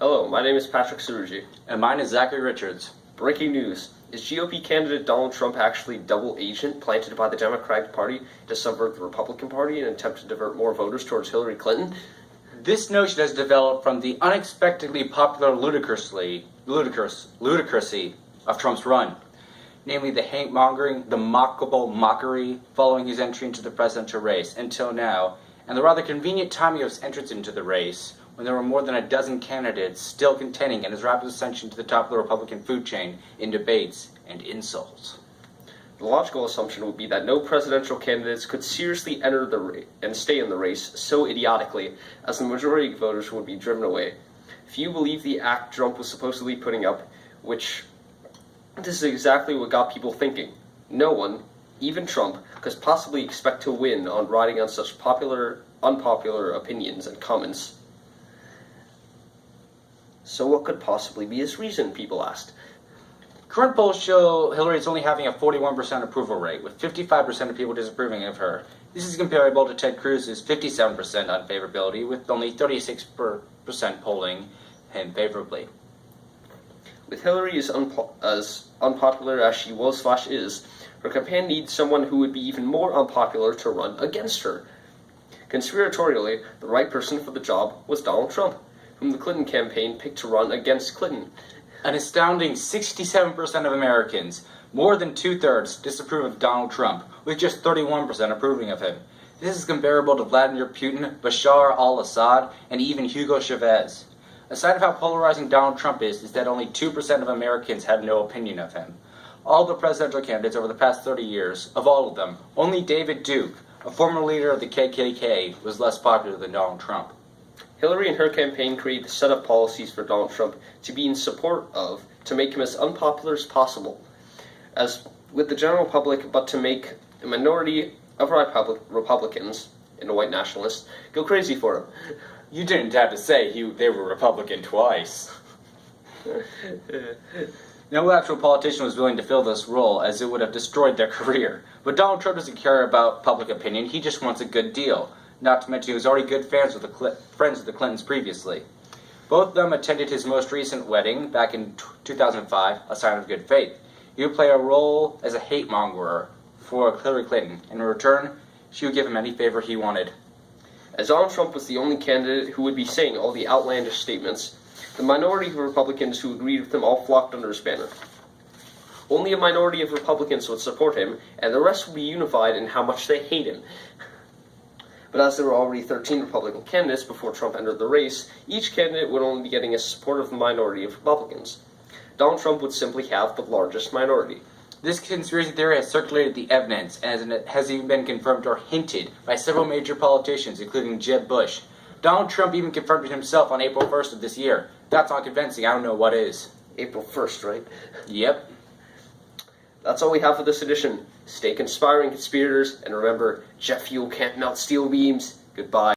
Hello, my name is Patrick Suruji. And mine is Zachary Richards. Breaking news. Is GOP candidate Donald Trump actually double agent planted by the Democratic Party to subvert the Republican Party in an attempt to divert more voters towards Hillary Clinton? This notion has developed from the unexpectedly popular ludicrousy of Trump's run, namely the hate-mongering, the mockable mockery following his entry into the presidential race until now, and the rather convenient timing of his entrance into the race, when there were more than a dozen candidates still contending in his rapid ascension to the top of the Republican food chain in debates and insults. The logical assumption would be that no presidential candidates could seriously enter the race and stay in the race so idiotically, as the majority of voters would be driven away. Few believe the act Trump was supposedly putting up, which this is exactly what got people thinking. No one, even Trump, could possibly expect to win on riding on such unpopular opinions and comments. So what could possibly be his reason, people asked. Current polls show Hillary is only having a 41% approval rate, with 55% of people disapproving of her. This is comparable to Ted Cruz's 57% unfavorability, with only 36% polling him favorably. With Hillary as unpopular as she was/is, her campaign needs someone who would be even more unpopular to run against her. Conspiratorially, the right person for the job was Donald Trump, whom the Clinton campaign picked to run against Clinton. An astounding 67% of Americans, more than two-thirds, disapprove of Donald Trump, with just 31% approving of him. This is comparable to Vladimir Putin, Bashar al-Assad, and even Hugo Chavez. A sign of how polarizing Donald Trump is that only 2% of Americans have no opinion of him. All the presidential candidates over the past 30 years, of all of them, only David Duke, a former leader of the KKK, was less popular than Donald Trump. Hillary and her campaign created a set of policies for Donald Trump to be in support of, to make him as unpopular as possible, as with the general public, but to make a minority of Republicans, and the white nationalists, go crazy for him. You didn't have to say they were Republican twice. No actual politician was willing to fill this role, as it would have destroyed their career. But Donald Trump doesn't care about public opinion, he just wants a good deal. Not to mention he was already good friends with the Clintons previously. Both of them attended his most recent wedding back in 2005, a sign of good faith. He would play a role as a hate-mongerer for Hillary Clinton. In return, she would give him any favor he wanted. As Donald Trump was the only candidate who would be saying all the outlandish statements, the minority of Republicans who agreed with him all flocked under his banner. Only a minority of Republicans would support him, and the rest would be unified in how much they hate him. But as there were already 13 Republican candidates before Trump entered the race, each candidate would only be getting a support of the minority of Republicans. Donald Trump would simply have the largest minority. This conspiracy theory has circulated the evidence, and it has even been confirmed or hinted by several major politicians, including Jeb Bush. Donald Trump even confirmed it himself on April 1st of this year. If that's not convincing, I don't know what is. April 1st, right? Yep. That's all we have for this edition. Stay conspiring, conspirators, and remember, jet fuel can't melt steel beams. Goodbye.